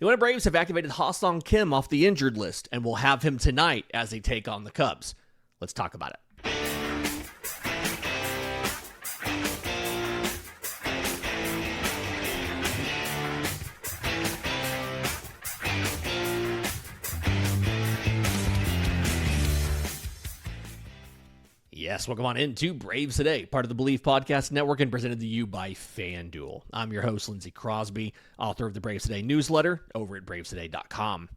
The Atlanta Braves have activated Ha-Seong Kim off the injured list and will have him tonight as they take on the Cubs. Let's talk about it. Yes, welcome on into Braves Today, part of the Believe Podcast Network and presented to you by FanDuel. I'm your host, Lindsay Crosby, author of the Braves Today newsletter over at bravestoday.com.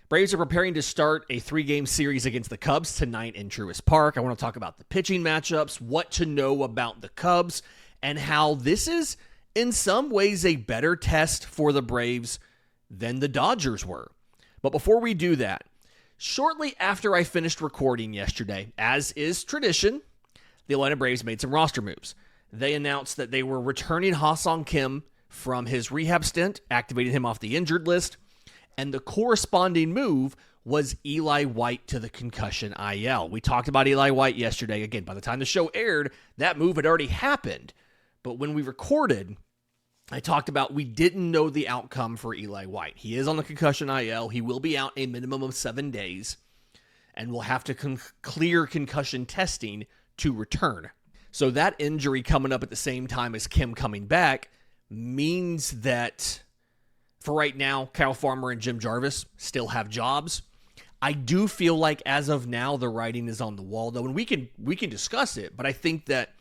Braves are preparing to start a 3-game series against the Cubs tonight in Truist Park. I want to talk about the pitching matchups, what to know about the Cubs, and how this is, in some ways, a better test for the Braves than the Dodgers were. But before we do that, shortly after I finished recording yesterday, as is tradition, the Atlanta Braves made some roster moves. They announced that they were returning Ha-Seong Kim from his rehab stint, activating him off the injured list, and the corresponding move was Eli White to the concussion IL. We talked about Eli White yesterday. Again, by the time the show aired, that move had already happened. But when we recorded, I talked about we didn't know the outcome for Eli White. He is on the concussion IL. He will be out a minimum of 7 days and will have to clear concussion testing to return. So that injury coming up at the same time as Kim coming back means that for right now, Kyle Farmer and Jim Jarvis still have jobs. I do feel like as of now, the writing is on the wall, though, and we can discuss it, but I think that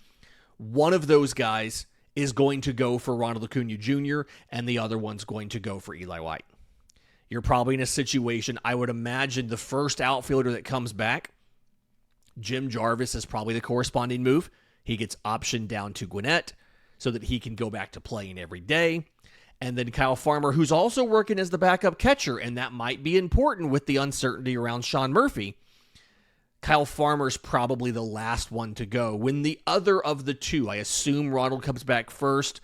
one of those guys is going to go for Ronald Acuna Jr., and the other one's going to go for Eli White. You're probably in a situation, I would imagine the first outfielder that comes back, Jim Jarvis, is probably the corresponding move. He gets optioned down to Gwinnett so that he can go back to playing every day. And then Kyle Farmer, who's also working as the backup catcher, and that might be important with the uncertainty around Sean Murphy. Kyle Farmer's probably the last one to go. When the other of the two, I assume Ronald comes back first.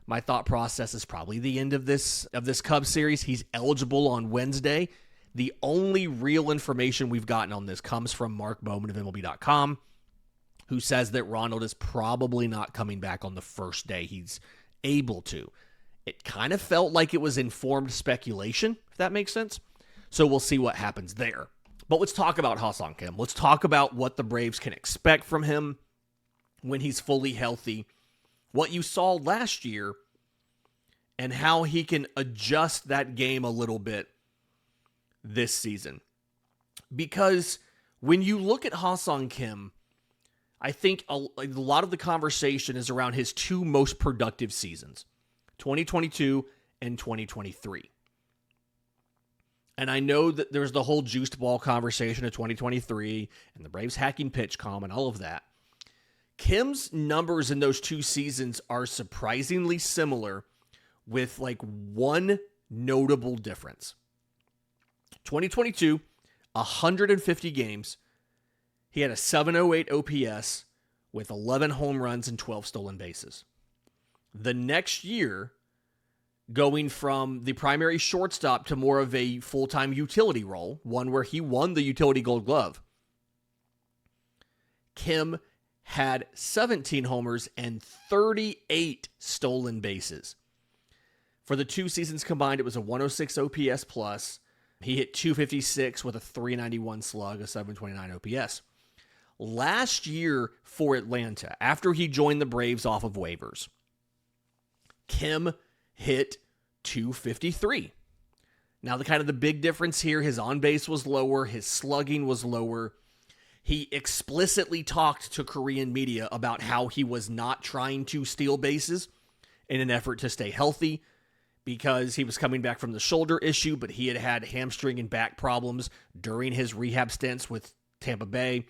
My thought process is probably the end of this Cubs series. He's eligible on Wednesday. The only real information we've gotten on this comes from Mark Bowman of MLB.com, who says that Ronald is probably not coming back on the first day he's able to. It kind of felt like it was informed speculation, if that makes sense. So we'll see what happens there. But let's talk about Ha-Seong Kim. Let's talk about what the Braves can expect from him when he's fully healthy, what you saw last year, and how he can adjust that game a little bit this season. Because when you look at Ha-Seong Kim, I think a lot of the conversation is around his two most productive seasons, 2022 and 2023. And I know that there's the whole juiced ball conversation of 2023 and the Braves hacking PitchCom and all of that. Kim's numbers in those two seasons are surprisingly similar with like one notable difference. 2022, 150 games. He had a 708 OPS with 11 home runs and 12 stolen bases. The next year, going from the primary shortstop to more of a full-time utility role, one where he won the utility Gold Glove, Kim had 17 homers and 38 stolen bases. For the two seasons combined, it was a 106 OPS plus. He hit 256 with a 391 slug, a 729 OPS. Last year for Atlanta, after he joined the Braves off of waivers, Kim hit 253. Now, the big difference here, his on-base was lower, his slugging was lower. He explicitly talked to Korean media about how he was not trying to steal bases in an effort to stay healthy because he was coming back from the shoulder issue, but he had hamstring and back problems during his rehab stints with Tampa Bay.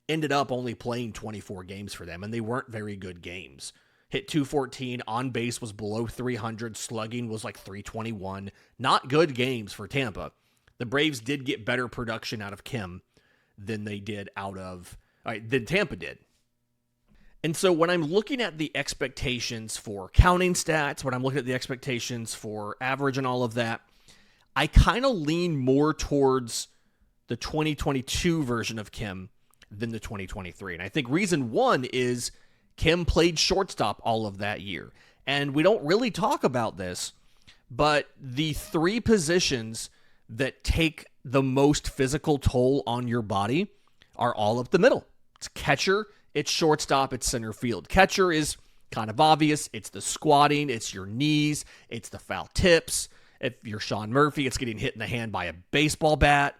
Ended up only playing 24 games for them, and they weren't very good games. Hit 214, on base was below 300, slugging was like 321. Not good games for Tampa. The Braves did get better production out of Kim than than Tampa did. And so when I'm looking at the expectations for counting stats, when I'm looking at the expectations for average and all of that, I kind of lean more towards the 2022 version of Kim than the 2023. And I think reason one is Kim played shortstop all of that year. And we don't really talk about this, But the three positions that take the most physical toll on your body are all up the middle. It's catcher, it's shortstop, it's center field. Catcher is kind of obvious. It's the squatting, it's your knees, it's the foul tips. If you're Sean Murphy, it's getting hit in the hand by a baseball bat.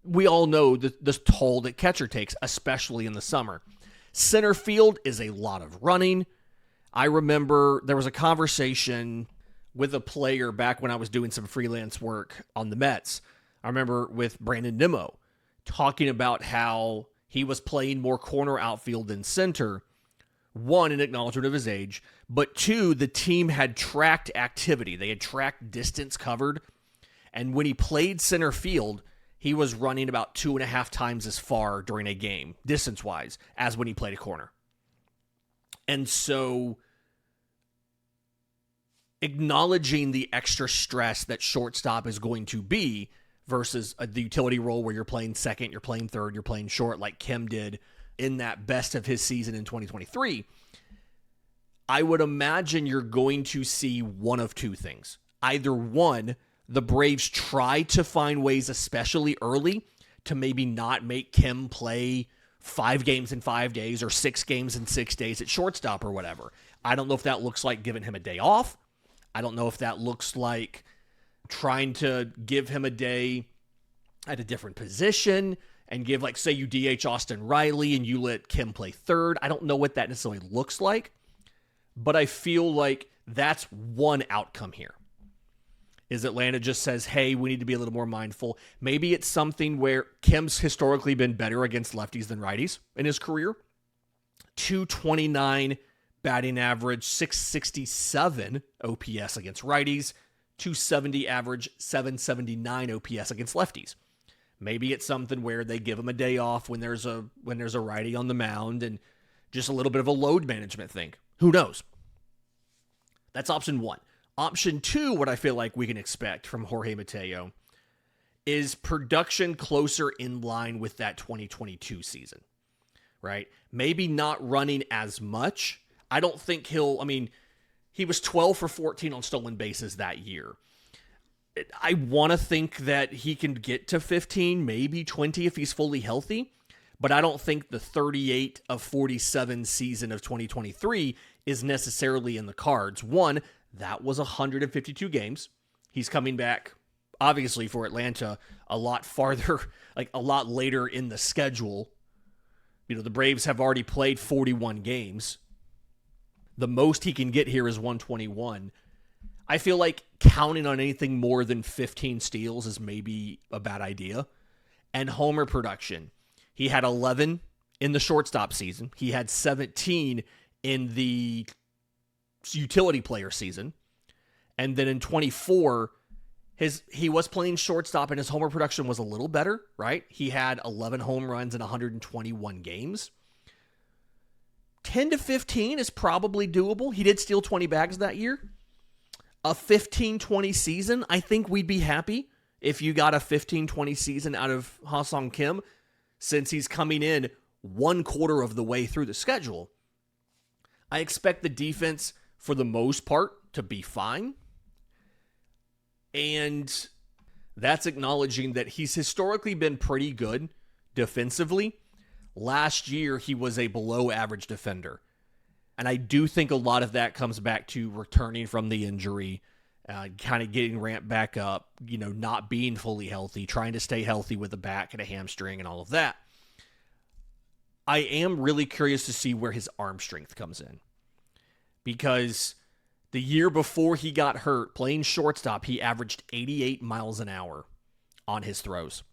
We all know the toll that catcher takes, especially in the summer. Center field is a lot of running. I remember there was a conversation with a player back when I was doing some freelance work on the Mets. I remember with Brandon Nimmo talking about how he was playing more corner outfield than center. One, in acknowledgement of his age, but two, the team had tracked activity. They had tracked distance covered. And when he played center field, he was running about 2.5 times as far during a game, distance-wise, as when he played a corner. And so acknowledging the extra stress that shortstop is going to be versus the utility role where you're playing second, you're playing third, you're playing short like Kim did in that best of his season in 2023, I would imagine you're going to see one of two things. Either one, the Braves try to find ways, especially early, to maybe not make Kim play 5 games in 5 days or 6 games in 6 days at shortstop or whatever. I don't know if that looks like giving him a day off. I don't know if that looks like trying to give him a day at a different position and give, like, say you DH Austin Riley and you let Kim play third. I don't know what that necessarily looks like, but I feel like that's one outcome here. Is Atlanta just says, hey, we need to be a little more mindful. Maybe it's something where Kim's historically been better against lefties than righties in his career. 229 batting average, 667 OPS against righties, 270 average, 779 OPS against lefties. Maybe it's something where they give him a day off when there's a righty on the mound and just a little bit of a load management thing. Who knows? That's option one. Option two, what I feel like we can expect from Jorge Mateo is production closer in line with that 2022 season, right? Maybe not running as much. I don't think he was 12 for 14 on stolen bases that year. I want to think that he can get to 15, maybe 20 if he's fully healthy, but I don't think the 38 of 47 season of 2023 is necessarily in the cards. One, that was 152 games. He's coming back, obviously, for Atlanta a lot farther, like a lot later in the schedule. You know, the Braves have already played 41 games. The most he can get here is 121. I feel like counting on anything more than 15 steals is maybe a bad idea. And homer production. He had 11 in the shortstop season. He had 17 in the utility player season. And then in 24, he was playing shortstop and his homer production was a little better, right? He had 11 home runs in 121 games. 10 to 15 is probably doable. He did steal 20 bags that year. A 15-20 season, I think we'd be happy if you got a 15-20 season out of Ha-Seong Kim, since he's coming in 1/4 of the way through the schedule. I expect the defense, for the most part, to be fine. And that's acknowledging that he's historically been pretty good defensively. Last year, he was a below-average defender. And I do think a lot of that comes back to returning from the injury, kind of getting ramped back up, not being fully healthy, trying to stay healthy with a back and a hamstring and all of that. I am really curious to see where his arm strength comes in. Because the year before he got hurt, playing shortstop, he averaged 88 miles an hour on his throws.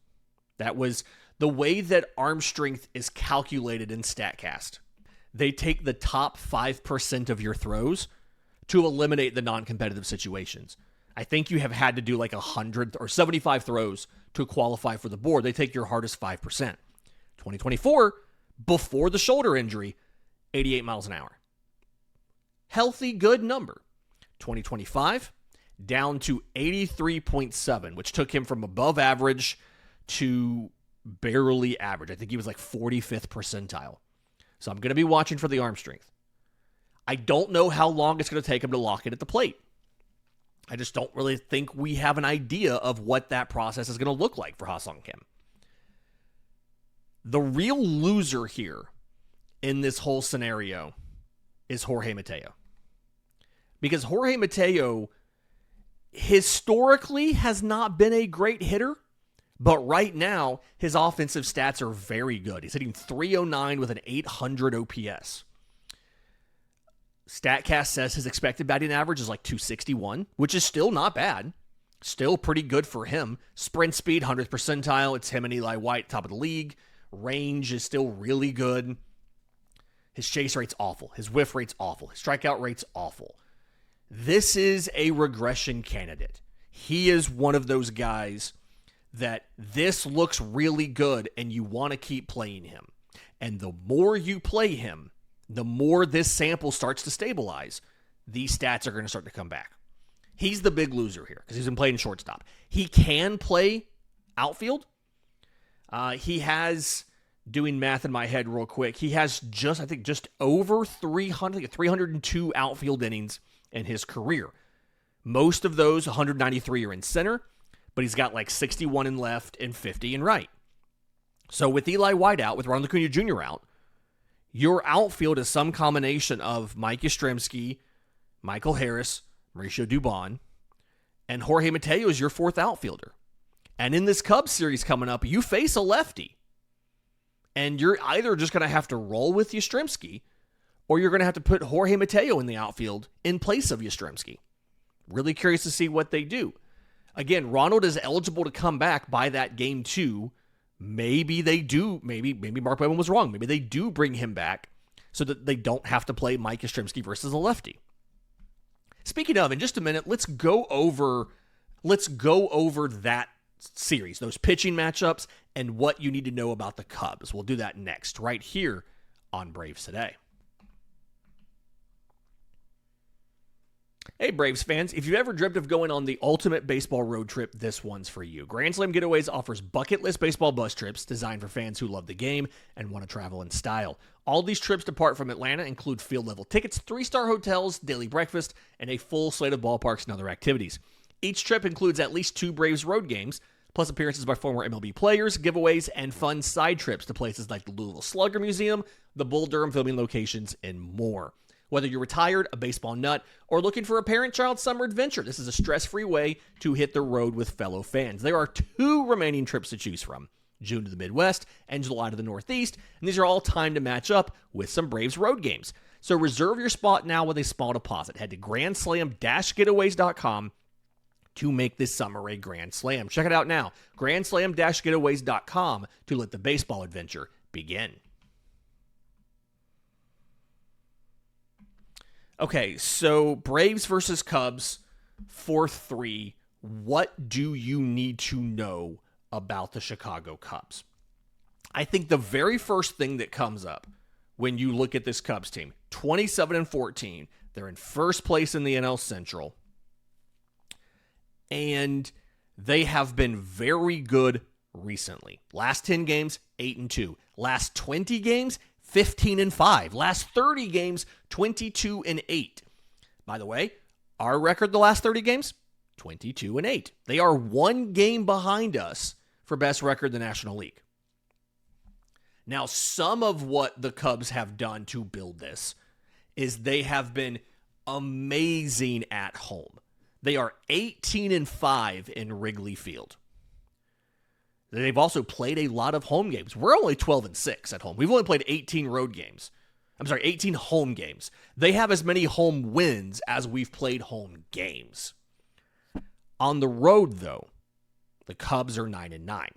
That was the way that arm strength is calculated in StatCast. They take the top 5% of your throws to eliminate the non-competitive situations. I think you have had to do like 100 or 75 throws to qualify for the board. They take your hardest 5%. 2024, before the shoulder injury, 88 miles an hour. Healthy, good number. 2025, down to 83.7, which took him from above average to barely average. I think he was like 45th percentile. So I'm going to be watching for the arm strength. I don't know how long it's going to take him to lock it at the plate. I just don't really think we have an idea of what that process is going to look like for Ha-Seong Kim. The real loser here in this whole scenario is Jorge Mateo. Because Jorge Mateo historically has not been a great hitter, but right now his offensive stats are very good. He's hitting .309 with an .800 OPS. StatCast says his expected batting average is like .261, which is still not bad. Still pretty good for him. Sprint speed, 100th percentile. It's him and Eli White, top of the league. Range is still really good. His chase rate's awful. His whiff rate's awful. His strikeout rate's awful. This is a regression candidate. He is one of those guys that this looks really good and you want to keep playing him. And the more you play him, the more this sample starts to stabilize, these stats are going to start to come back. He's the big loser here because he's been playing shortstop. He can play outfield. He has, doing math in my head real quick, he has just over 302 outfield innings in his career. Most of those, 193, are in center, but he's got like 61 in left and 50 in right. So with Eli White out, with Ronald Acuna Jr. out, your outfield is some combination of Mike Yastrzemski, Michael Harris, Mauricio Dubon, and Jorge Mateo is your fourth outfielder. And in this Cubs series coming up, you face a lefty. And you're either just going to have to roll with Yastrzemski, or you're going to have to put Jorge Mateo in the outfield in place of Yastrzemski. Really curious to see what they do. Again, Ronald is eligible to come back by that game 2. Maybe they do. Maybe Mark Webber was wrong. Maybe they do bring him back so that they don't have to play Mike Yastrzemski versus a lefty. Speaking of, in just a minute, let's go over that series, those pitching matchups, and what you need to know about the Cubs. We'll do that next, right here on Braves Today. Hey, Braves fans, if you've ever dreamt of going on the ultimate baseball road trip, this one's for you. Grand Slam Getaways offers bucket list baseball bus trips designed for fans who love the game and want to travel in style. All these trips depart from Atlanta include field-level tickets, 3-star hotels, daily breakfast, and a full slate of ballparks and other activities. Each trip includes at least 2 Braves road games, plus appearances by former MLB players, giveaways, and fun side trips to places like the Louisville Slugger Museum, the Bull Durham filming locations, and more. Whether you're retired, a baseball nut, or looking for a parent-child summer adventure, this is a stress-free way to hit the road with fellow fans. There are 2 remaining trips to choose from, June to the Midwest and July to the Northeast, and these are all timed to match up with some Braves road games. So reserve your spot now with a small deposit. Head to grandslam-getaways.com to make this summer a Grand Slam. Check it out now, grandslam-getaways.com, to let the baseball adventure begin. Okay, so Braves versus Cubs, 4-3. What do you need to know about the Chicago Cubs? I think the very first thing that comes up when you look at this Cubs team, 27-14, they're in first place in the NL Central, and they have been very good recently. Last 10 games, 8-2. Last 20 games, 15-5. Last 30 games, 22-8. By the way, our record the last 30 games, 22-8. They are 1 game behind us for best record in the National League. Now, some of what the Cubs have done to build this is they have been amazing at home. They are 18-5 in Wrigley Field. They've also played a lot of home games. We're only 12-6 at home. We've only played 18 home games. They have as many home wins as we've played home games. On the road, though, the Cubs are 9-9.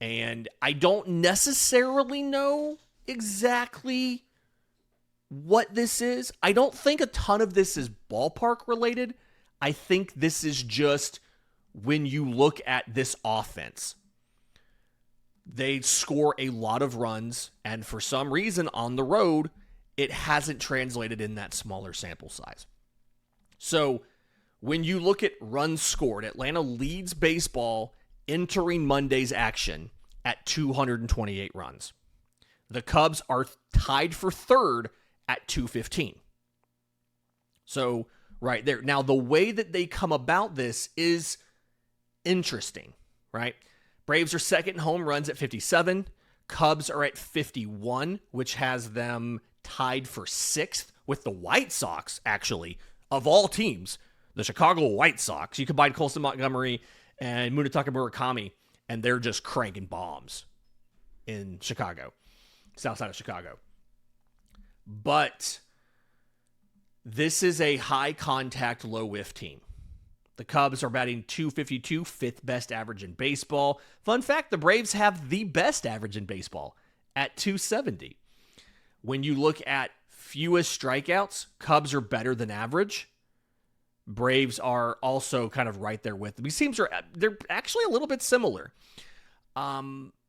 And I don't necessarily know exactly what this is. I don't think a ton of this is ballpark related. I think this is just when you look at this offense. They score a lot of runs, and for some reason on the road, it hasn't translated in that smaller sample size. So when you look at runs scored, Atlanta leads baseball entering Monday's action at 228 runs. The Cubs are tied for third at 215. So right there. Now, the way that they come about this is interesting, right? Braves are second in home runs at 57. Cubs are at 51, which has them tied for sixth with the White Sox, actually, of all teams. The Chicago White Sox. You combine Colson Montgomery and Munetaka Murakami, and they're just cranking bombs in Chicago, south side of Chicago. But this is a high-contact, low-whiff team. The Cubs are batting .252, fifth best average in baseball. Fun fact, the Braves have the best average in baseball at .270. When you look at fewest strikeouts, Cubs are better than average. Braves are also kind of right there with them. These teams they're actually a little bit similar.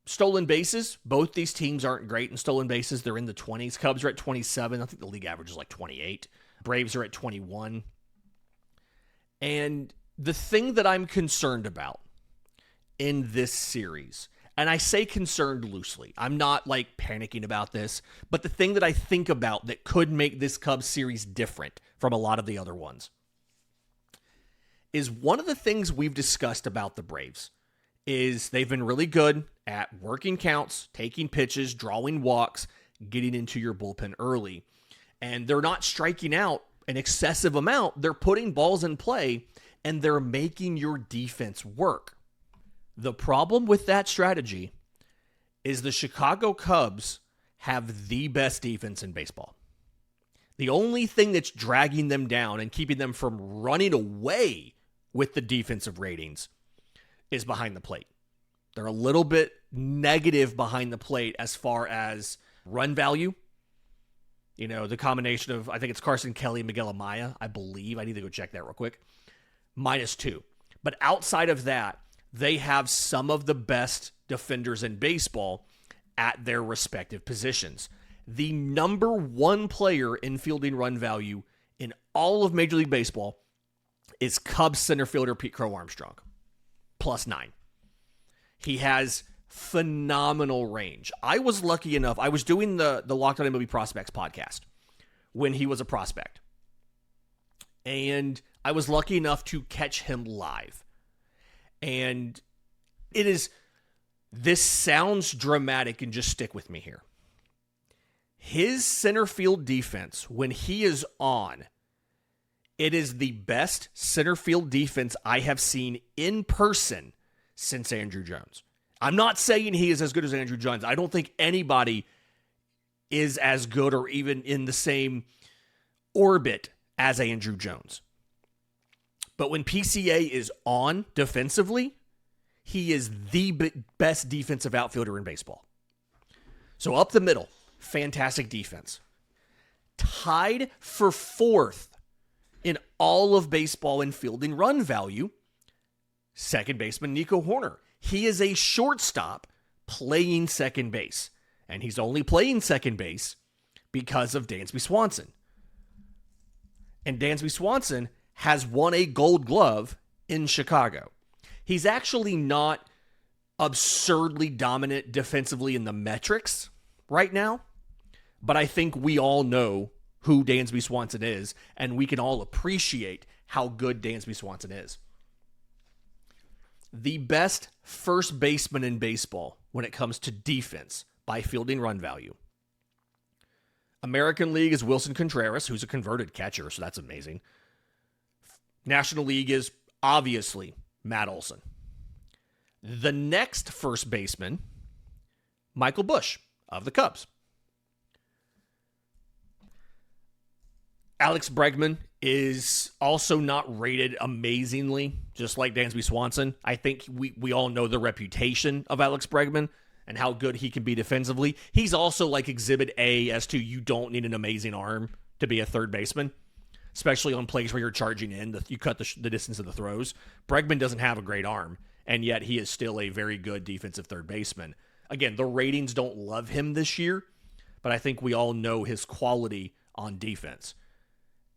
Stolen bases, both these teams aren't great in stolen bases. They're in the 20s. Cubs are at 27. I think the league average is like 28. Braves are at 21. And the thing that I'm concerned about in this series, and I say concerned loosely, I'm not like panicking about this, but the thing that I think about that could make this Cubs series different from a lot of the other ones is one of the things we've discussed about the Braves is they've been really good at working counts, taking pitches, drawing walks, getting into your bullpen early. And they're not striking out an excessive amount. They're putting balls in play, and they're making your defense work. The problem with that strategy is the Chicago Cubs have the best defense in baseball. The only thing that's dragging them down and keeping them from running away with the defensive ratings is behind the plate. They're a little bit negative behind the plate as far as run value. You know, the combination of, I think it's Carson Kelly and Miguel Amaya, I believe. I need to go check that real quick. -2. But outside of that, they have some of the best defenders in baseball at their respective positions. The number one player in fielding run value in all of Major League Baseball is Cubs center fielder Pete Crow Armstrong, +9. He has phenomenal range. I was lucky enough, I was doing the Locked On MLB Prospects podcast when he was a prospect. And I was lucky enough to catch him live. And this sounds dramatic, and just stick with me here. His center field defense, when he is on, it is the best center field defense I have seen in person since Andrew Jones. I'm not saying he is as good as Andrew Jones. I don't think anybody is as good or even in the same orbit as Andrew Jones. But when PCA is on defensively, he is the best defensive outfielder in baseball. So up the middle, fantastic defense. Tied for fourth in all of baseball in fielding run value, second baseman Nico Horner. He is a shortstop playing second base, and he's only playing second base because of Dansby Swanson. And Dansby Swanson has won a Gold Glove in Chicago. He's actually not absurdly dominant defensively in the metrics right now, but I think we all know who Dansby Swanson is, and we can all appreciate how good Dansby Swanson is. The best first baseman in baseball when it comes to defense by fielding run value. American League is Wilson Contreras, who's a converted catcher, so that's amazing. National League is obviously Matt Olson. The next first baseman, Michael Busch of the Cubs. Alex Bregman is also not rated amazingly, just like Dansby Swanson. I think we all know the reputation of Alex Bregman and how good he can be defensively. He's also like Exhibit A as to you don't need an amazing arm to be a third baseman, especially on plays where you're charging in. You cut the distance of the throws. Bregman doesn't have a great arm, and yet he is still a very good defensive third baseman. Again, the ratings don't love him this year, but I think we all know his quality on defense.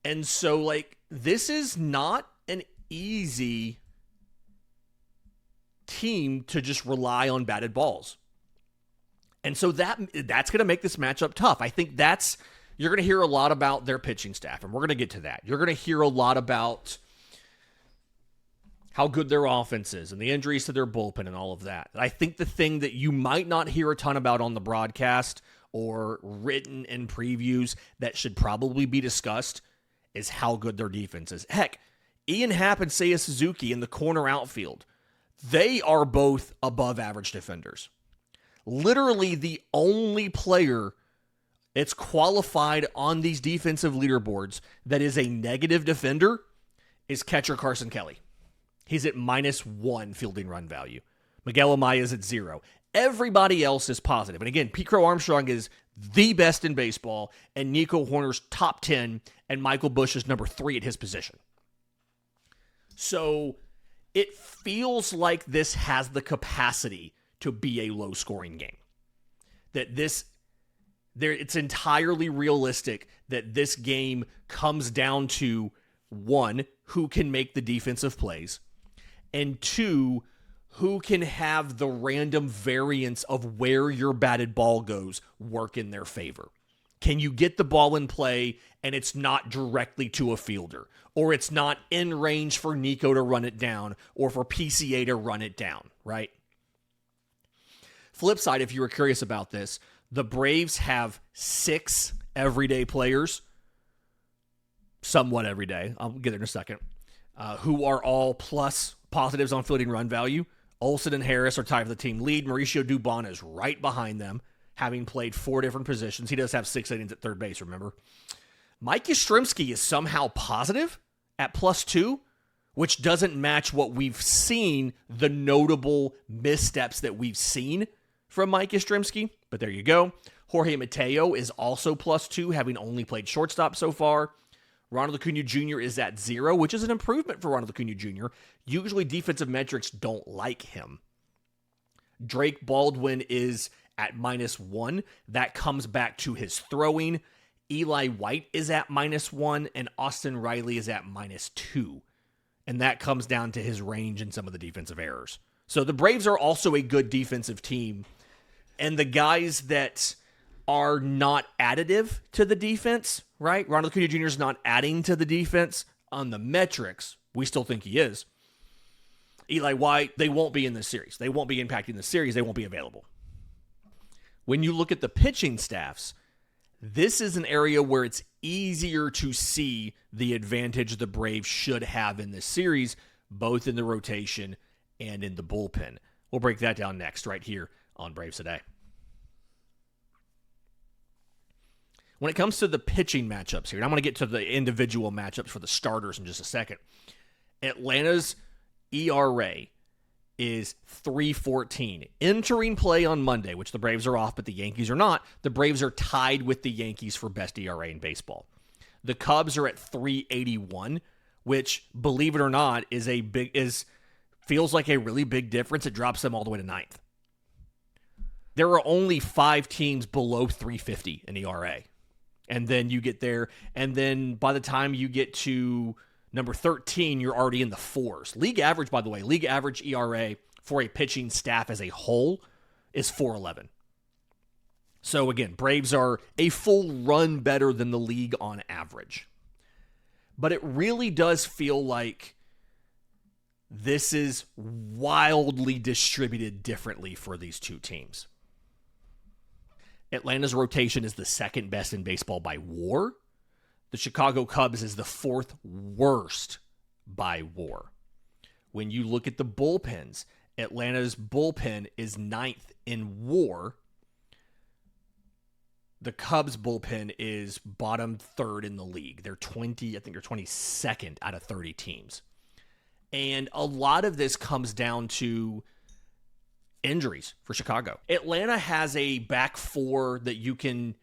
And so, like, this is not an easy team to just rely on batted balls. And so that's going to make this matchup tough. I think that's You're going to hear a lot about their pitching staff, and we're going to get to that. You're going to hear a lot about how good their offense is and the injuries to their bullpen and all of that. I think the thing that you might not hear a ton about on the broadcast or written in previews that should probably be discussed is how good their defense is. Heck, Ian Happ and Seiya Suzuki in the corner outfield, they are both above average defenders. Literally the only player that's qualified on these defensive leaderboards that is a negative defender is catcher Carson Kelly. He's at -1 fielding run value. Miguel Amaya is at 0. Everybody else is positive. And again, Pete Crow Armstrong is the best in baseball, and Nico Horner's top 10, and Michael Busch is number 3 at his position. So it feels like this has the capacity to be a low-scoring game. It's entirely realistic that this game comes down to, 1, who can make the defensive plays, and 2, who can have the random variance of where your batted ball goes work in their favor. Can you get the ball in play and it's not directly to a fielder, or it's not in range for Nico to run it down or for PCA to run it down, right? Flip side, if you were curious about this, the Braves have 6 everyday players, somewhat every day, I'll get there in a second, who are all plus positives on fielding run value. Olsen and Harris are tied for the team lead. Mauricio Dubon is right behind them, having played 4 different positions. He does have 6 innings at third base, remember? Mike Yastrzemski is somehow positive at +2, which doesn't match what we've seen, the notable missteps that we've seen from Mike Yastrzemski, but there you go. Jorge Mateo is also +2, having only played shortstop so far. Ronald Acuna Jr. is at 0, which is an improvement for Ronald Acuna Jr. Usually defensive metrics don't like him. Drake Baldwin is at -1. That comes back to his throwing. Eli White is at -1, and Austin Riley is at -2. And that comes down to his range and some of the defensive errors. So the Braves are also a good defensive team. And the guys that are not additive to the defense, right? Ronald Acuna Jr. is not adding to the defense on the metrics. We still think he is. Eli White, they won't be in this series. They won't be impacting the series. They won't be available. When you look at the pitching staffs, this is an area where it's easier to see the advantage the Braves should have in this series, both in the rotation and in the bullpen. We'll break that down next right here on Braves Today. When it comes to the pitching matchups here, and I'm going to get to the individual matchups for the starters in just a second. Atlanta's ERA is 3.14. Entering play on Monday, which the Braves are off, but the Yankees are not, the Braves are tied with the Yankees for best ERA in baseball. The Cubs are at 3.81, which, believe it or not, feels like a really big difference. It drops them all the way to 9th. There are only 5 teams below 3.50 in ERA. And then you get there, and then by the time you get to number 13, you're already in the 4s. League average, by the way, league average ERA for a pitching staff as a whole is 4.11. So again, Braves are a full run better than the league on average. But it really does feel like this is wildly distributed differently for these two teams. Atlanta's rotation is the 2nd best in baseball by WAR. The Chicago Cubs is the 4th worst by WAR. When you look at the bullpens, Atlanta's bullpen is 9th in WAR. The Cubs bullpen is bottom 3rd in the league. They're 22nd out of 30 teams. And a lot of this comes down to injuries for Chicago. Atlanta has a back 4 that you can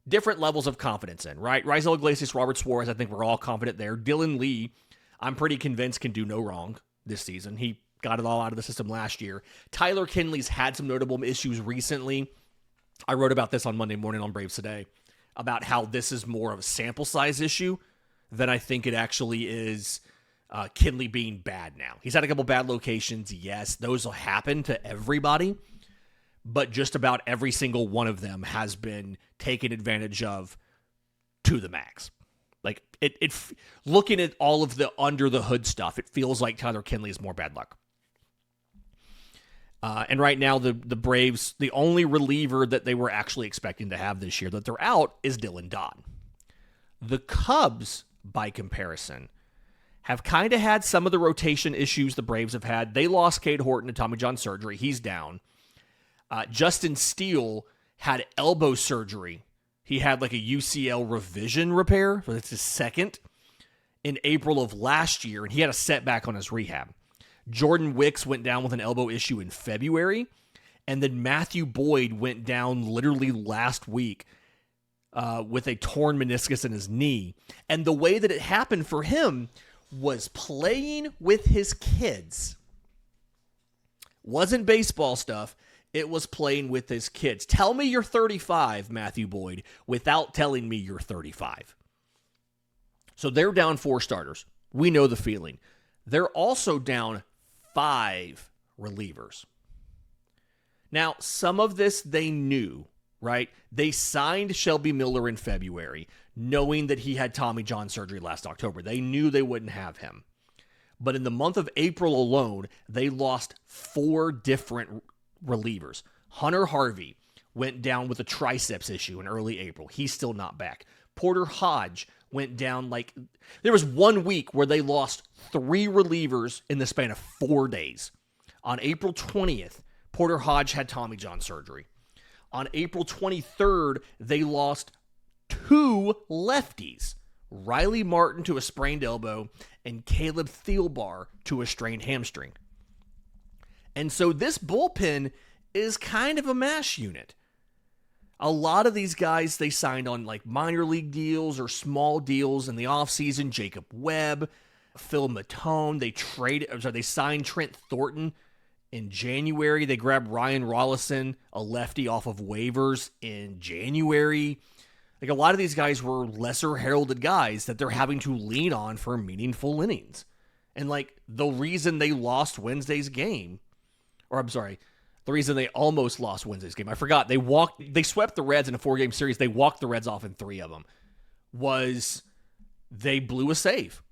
different levels of confidence in, right? Raisel Iglesias, Robert Suarez, I think we're all confident there. Dylan Lee, I'm pretty convinced can do no wrong this season. He got it all out of the system last year. Tyler Kinley's had some notable issues recently. I wrote about this on Monday morning on Braves Today about how this is more of a sample size issue than I think it actually is Kinley being bad now. He's had a couple bad locations. Yes, those will happen to everybody, but just about every single one of them has been taken advantage of to the max. Like, looking at all of the under the hood stuff, it feels like Tyler Kinley is more bad luck. And right now, the Braves, the only reliever that they were actually expecting to have this year that they're out is Dylan Dodd. The Cubs, by comparison, have kind of had some of the rotation issues the Braves have had. They lost Cade Horton to Tommy John surgery. He's down. Justin Steele had elbow surgery. He had like a UCL revision repair, so that's his second, in April of last year, and he had a setback on his rehab. Jordan Wicks went down with an elbow issue in February, and then Matthew Boyd went down literally last week with a torn meniscus in his knee. And the way that it happened for him was playing with his kids. Wasn't baseball stuff. It was playing with his kids. Tell me you're 35, Matthew Boyd, without telling me you're 35. So they're down 4 starters. We know the feeling. They're also down 5 relievers. Now, some of this they knew, right? They signed Shelby Miller in February, knowing that he had Tommy John surgery last October. They knew they wouldn't have him. But in the month of April alone, they lost 4 different relievers. Hunter Harvey went down with a triceps issue in early April. He's still not back. Porter Hodge went down there was 1 week where they lost 3 relievers in the span of 4 days. On April 20th, Porter Hodge had Tommy John surgery. On April 23rd, they lost 2 lefties. Riley Martin to a sprained elbow and Caleb Thielbar to a strained hamstring. And so this bullpen is kind of a mash unit. A lot of these guys they signed on like minor league deals or small deals in the offseason. Jacob Webb, Phil Matone. They signed Trent Thornton in January. They grabbed Ryan Rollison, a lefty off of waivers in January. Like a lot of these guys were lesser heralded guys that they're having to lean on for meaningful innings. And like the reason they lost Wednesday's game, the reason they almost lost Wednesday's game, I forgot, they swept the Reds in a 4-game series. They walked the Reds off in 3 of them, was they blew a save.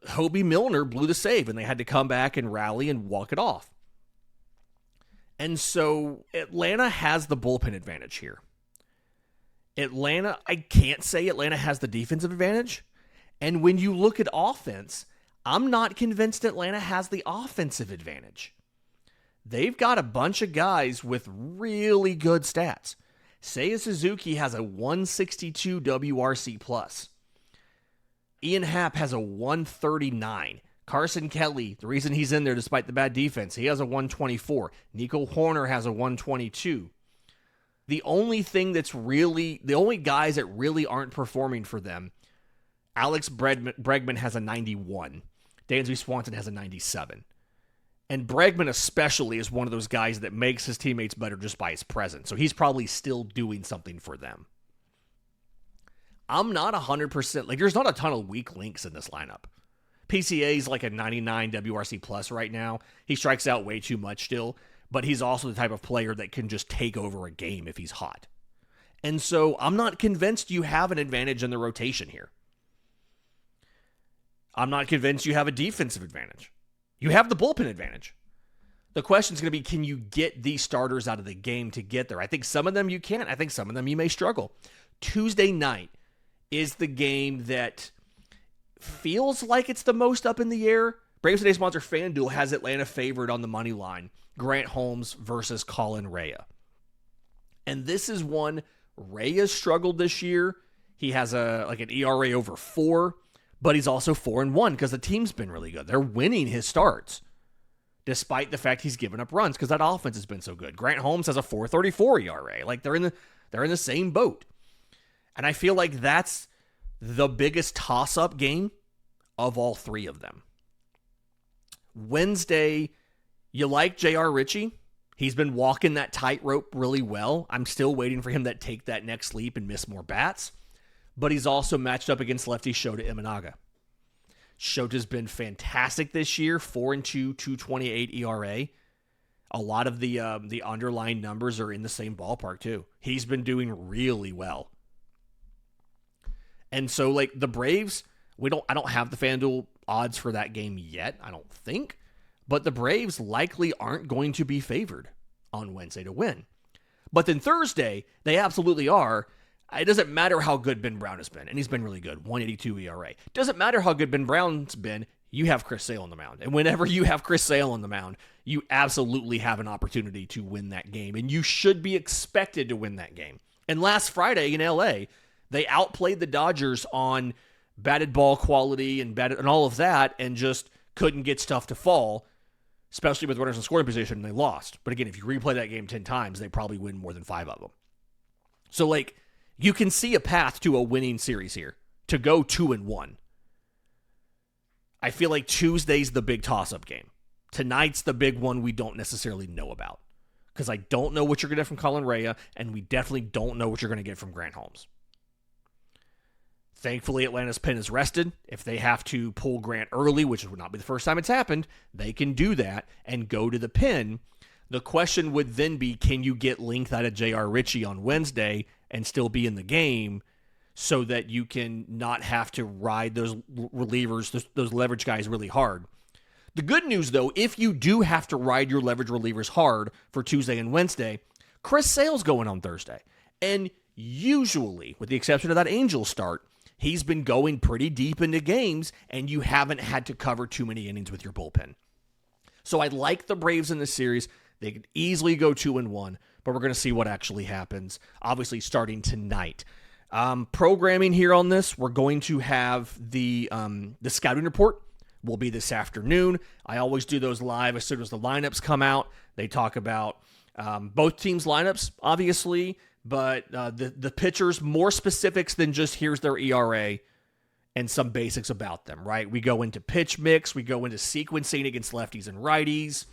Hobie Milner blew the save, and they had to come back and rally and walk it off. And so Atlanta has the bullpen advantage here. I can't say Atlanta has the defensive advantage. And when you look at offense, I'm not convinced Atlanta has the offensive advantage. They've got a bunch of guys with really good stats. Seiya Suzuki has a 162 WRC+. Ian Happ has a 139. Carson Kelly, the reason he's in there despite the bad defense, he has a 124. Nico Horner has a 122. The only guys that really aren't performing for them, Alex Bregman has a 91. Dansby Swanson has a 97. And Bregman especially is one of those guys that makes his teammates better just by his presence. So he's probably still doing something for them. I'm not 100%, there's not a ton of weak links in this lineup. PCA is like a 99 WRC+ right now. He strikes out way too much still, but he's also the type of player that can just take over a game if he's hot. And so I'm not convinced you have an advantage in the rotation here. I'm not convinced you have a defensive advantage. You have the bullpen advantage. The question is going to be, can you get these starters out of the game to get there? I think some of them you can. I think some of them you may struggle. Tuesday night is the game that feels like it's the most up in the air. Braves Today sponsor FanDuel has Atlanta favored on the money line. Grant Holmes versus Colin Rea. And this is one Rea struggled this year. He has an ERA over 4, but he's also 4-1 because the team's been really good. They're winning his starts, despite the fact he's given up runs because that offense has been so good. Grant Holmes has a 4.34 ERA. They're in the same boat. And I feel like that's the biggest toss-up game of all 3 of them. Wednesday, you like J.R. Richie? He's been walking that tightrope really well. I'm still waiting for him to take that next leap and miss more bats. But he's also matched up against lefty Shota Imanaga. Shota's been fantastic this year, 4-2, 2.28 ERA. A lot of the underlying numbers are in the same ballpark too. He's been doing really well. And so, like, the Braves, I don't have the FanDuel odds for that game yet, I don't think. But the Braves likely aren't going to be favored on Wednesday to win. But then Thursday, they absolutely are. It doesn't matter how good Ben Brown has been, and he's been really good, 1.82 ERA. Doesn't matter how good Ben Brown's been, you have Chris Sale on the mound. And whenever you have Chris Sale on the mound, you absolutely have an opportunity to win that game, and you should be expected to win that game. And last Friday in LA, they outplayed the Dodgers on batted ball quality and all of that, and just couldn't get stuff to fall, especially with runners in scoring position, and they lost. But again, if you replay that game 10 times, they probably win more than 5 of them. So, like, you can see a path to a winning series here, to go 2-1. I feel like Tuesday's the big toss-up game. Tonight's the big one we don't necessarily know about, because I don't know what you're going to get from Colin Rea, and we definitely don't know what you're going to get from Grant Holmes. Thankfully, Atlanta's pen is rested. If they have to pull Grant early, which would not be the first time it's happened, they can do that and go to the pen. The question would then be, can you get length out of J.R. Richie on Wednesday and still be in the game, so that you can not have to ride those relievers, those leverage guys really hard? The good news, though, if you do have to ride your leverage relievers hard for Tuesday and Wednesday, Chris Sale's going on Thursday. And usually, with the exception of that Angels start, he's been going pretty deep into games, and you haven't had to cover too many innings with your bullpen. So I like the Braves in this series. They could easily go 2-1, but we're going to see what actually happens, obviously starting tonight. Programming here on this, we're going to have the scouting report will be this afternoon. I always do those live as soon as the lineups come out. They talk about both teams' lineups, obviously, but the pitchers, more specifics than just here's their ERA and some basics about them, right? We go into pitch mix. We go into sequencing against lefties and righties.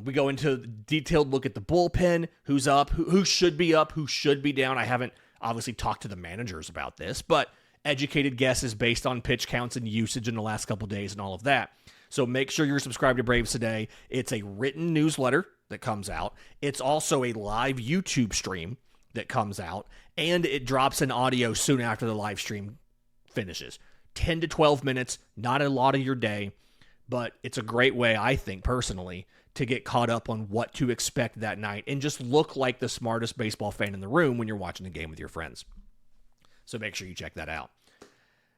We go into a detailed look at the bullpen, who's up, who should be up, who should be down. I haven't obviously talked to the managers about this, but educated guesses based on pitch counts and usage in the last couple days and all of that. So make sure you're subscribed to Braves Today. It's a written newsletter that comes out. It's also a live YouTube stream that comes out, and it drops an audio soon after the live stream finishes. 10 to 12 minutes, not a lot of your day, but it's a great way, I think, personally, to get caught up on what to expect that night and just look like the smartest baseball fan in the room when you're watching the game with your friends. So make sure you check that out.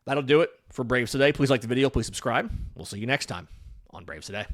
That'll do it for Braves Today. Please like the video. Please subscribe. We'll see you next time on Braves Today.